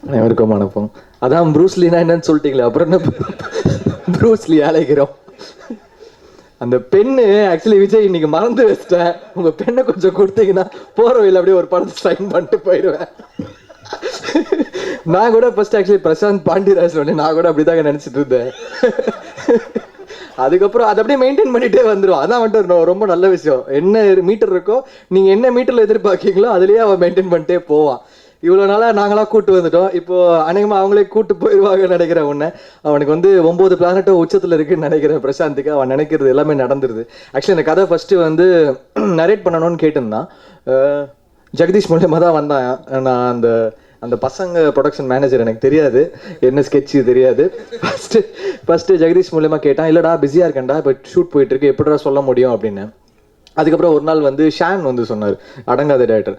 அனைவருக்கும் வணக்கம். அதான் ப்ரூஸ்லினா என்னன்னு சொல்லிட்டீங்களே, அப்புறம் என்ன ப்ரூஸ்லி அழைக்கிறோம். அந்த பெண்ணு ஆக்சுவலி விஜய் இன்னைக்கு மறந்து வச்சிட்டேன். உங்க பெண்ணை கொஞ்சம் கொடுத்தீங்கன்னா போற வழியில் அப்படியே ஒரு படத்தை சைன் பண்ணிட்டு போயிடுவேன். நான் கூட ஃபர்ஸ்ட் ஆக்சுவலி பிரசாந்த் பாண்டியராஜ் நான் கூட அப்படிதாங்க நினைச்சிட்டு இருந்தேன். அதுக்கப்புறம் அதை அப்படியே மெயின்டைன் பண்ணிட்டே வந்துடும். அதான் வந்துட்டு ரொம்ப நல்ல விஷயம். என்ன மீட்டர் இருக்கோ நீங்க என்ன மீட்டர்ல எதிர்பார்க்கீங்களோ அதுலயே அவன் மெயின்டைன் பண்ணிட்டே போவான். இவ்வளோ நாளாக நாங்களாம் கூட்டு வந்துட்டோம். இப்போ அநேகமாக அவங்களே கூட்டு போயிடுவாங்கன்னு நினைக்கிறேன். ஒன்று அவனுக்கு 9 பிளானட்டோ உச்சத்தில் இருக்குன்னு நினைக்கிறேன். பிரசாந்துக்கு அவன் நினைக்கிறது எல்லாமே நடந்துருது. ஆக்சுவலி இந்த கதை ஃபஸ்ட்டு நரேட் பண்ணணும்னு கேட்டிருந்தான். ஜெகதீஷ் மூலியமாக தான் வந்தான். நான் அந்த பசங்க ப்ரொடக்ஷன் மேனேஜர் எனக்கு தெரியாது, என்ன ஸ்கெட்சு தெரியாது. ஃபஸ்ட்டு ஜெகதீஷ் மூலியமாக கேட்டான். இல்லைடா பிஸியாக இருக்கேன்டா, இப்போ ஷூட் போயிட்டுருக்கு, எப்படிடா சொல்ல முடியும் அப்படின்னு. அதுக்கப்புறம் ஒரு நாள் ஷான் சொன்னார், அடங்காத டேரக்டர்,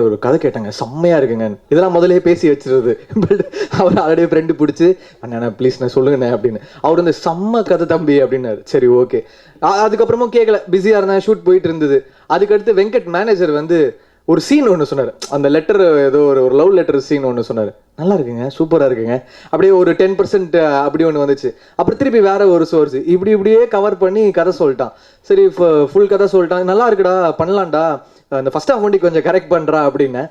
ஒரு கதை கேட்டாங்க, செம்மையாக இருக்குங்க. இதெல்லாம் முதலே பேசி வச்சுருது. பட் அவர் ஆல்ரெடி ஃப்ரெண்டு பிடிச்சி, அண்ணா ப்ளீஸ் நான் சொல்லுங்கண்ணே அப்படின்னு. அவர் செம்ம கதை தம்பி அப்படின்னாரு. சரி ஓகே. அதுக்கப்புறமும் கேட்கல, பிஸியாக இருந்தேன், ஷூட் போயிட்டு இருந்தது. அதுக்கடுத்து வெங்கட் மேனேஜர் ஒரு சீன் ஒன்று சொன்னார். அந்த லெட்டர் ஏதோ ஒரு லவ் லெட்டர் சீன் ஒன்று சொன்னார். நல்லா இருக்குங்க, சூப்பராக இருக்குங்க. அப்படியே ஒரு 10% அப்படி ஒன்று வந்துச்சு. அப்புறம் திருப்பி வேற ஒரு சோர்ஸ் இப்படியே கவர் பண்ணி கதை சொல்லிட்டான். சரி ஃபுல் கதை சொல்லிட்டான். நல்லா இருக்குடா, பண்ணலாம்டா, அந்த ஃபர்ஸ்ட் ஹாஃப் வண்டி கொஞ்சம் கரெக்ட் பண்ணுறா அப்படின்னு.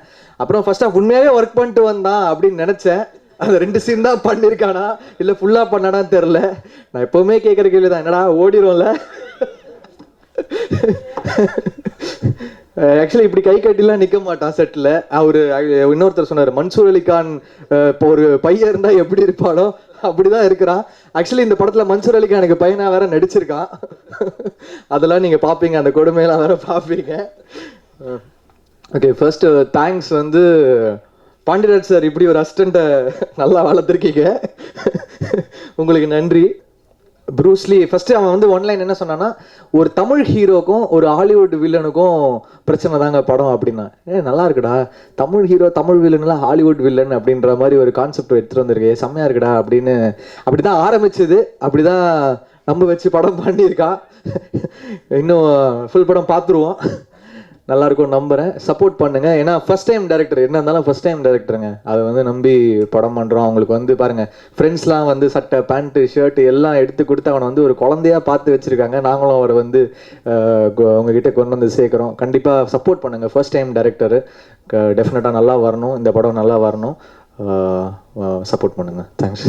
அப்புறம் ஃபர்ஸ்ட் ஹாஃப் உண்மையாகவே ஒர்க் பண்ணிட்டு வந்தான் அப்படின்னு நினச்சேன். அது 2 சீன் தான் பண்ணியிருக்கானா இல்லை ஃபுல்லாக பண்ணானான்னு தெரில. நான் எப்போவுமே கேட்குற கேள்வி தான், என்னடா ஓடிடும்ல. ஆக்சுவலி இப்படி கை கட்டிலாம் நிற்க மாட்டான் செட்டில். இன்னொருத்தர் சொன்னார், மன்சூர் அலிகான் இப்போ ஒரு பையன் இருந்தால் எப்படி இருப்பானோ அப்படிதான் இருக்கிறான். ஆக்சுவலி இந்த படத்தில் மன்சூர் அலிகான் எனக்கு பையனாக வேற நடிச்சிருக்கான். அதெல்லாம் நீங்கள் பார்ப்பீங்க, அந்த கொடுமையெல்லாம் வேற பார்ப்பீங்க. Okay, first thanks Pandiraj sir, இப்படி ஒரு அசிஸ்டண்ட்டை நல்லா வளர்த்துருக்கீங்க, உங்களுக்கு நன்றி. ப்ரூஸ்லி ஃபர்ஸ்ட் அவன் ஒன்லைன் என்ன சொன்னான்னா, ஒரு தமிழ் ஹீரோக்கும் ஒரு ஹாலிவுட் வில்லனுக்கும் பிரச்சனை தாங்க படம் அப்படின்னா. நல்லா இருக்குடா, தமிழ் ஹீரோ தமிழ் வில்லன்லாம் ஹாலிவுட் வில்லன் அப்படின்ற மாதிரி ஒரு கான்செப்ட் எடுத்துகிட்டு வந்திருக்கு, செம்மையா இருக்குடா அப்படின்னு. அப்படிதான் ஆரம்பிச்சது, அப்படிதான் நம்ம வச்சு படம் பண்ணியிருக்கான். இன்னும் ஃபுல் படம் பார்த்துருவோம், நல்லா இருக்கும் நம்புறேன். சப்போர்ட் பண்ணுங்க. ஏன்னா ஃபர்ஸ்ட் டைம் டைரக்டர், என்ன இருந்தாலும் ஃபர்ஸ்ட் டைம் டைரக்டருங்க, அதை நம்பி படம் பண்றோம். அவங்களுக்கு பாருங்க, ஃப்ரெண்ட்ஸ்லாம் சட்டை பேண்ட்டு ஷர்ட் எல்லாம் எடுத்து கொடுத்து அவனை ஒரு குழந்தையா பார்த்து வச்சிருக்காங்க. நாங்களும் அவரை உங்ககிட்ட கொண்டு வந்து சேர்க்குறோம். கண்டிப்பா சப்போர்ட் பண்ணுங்க. ஃபர்ஸ்ட் டைம் டைரக்டரு டெஃபினட்டா நல்லா வரணும், இந்த படம் நல்லா வரணும். சப்போர்ட் பண்ணுங்க. தேங்க்ஸ்.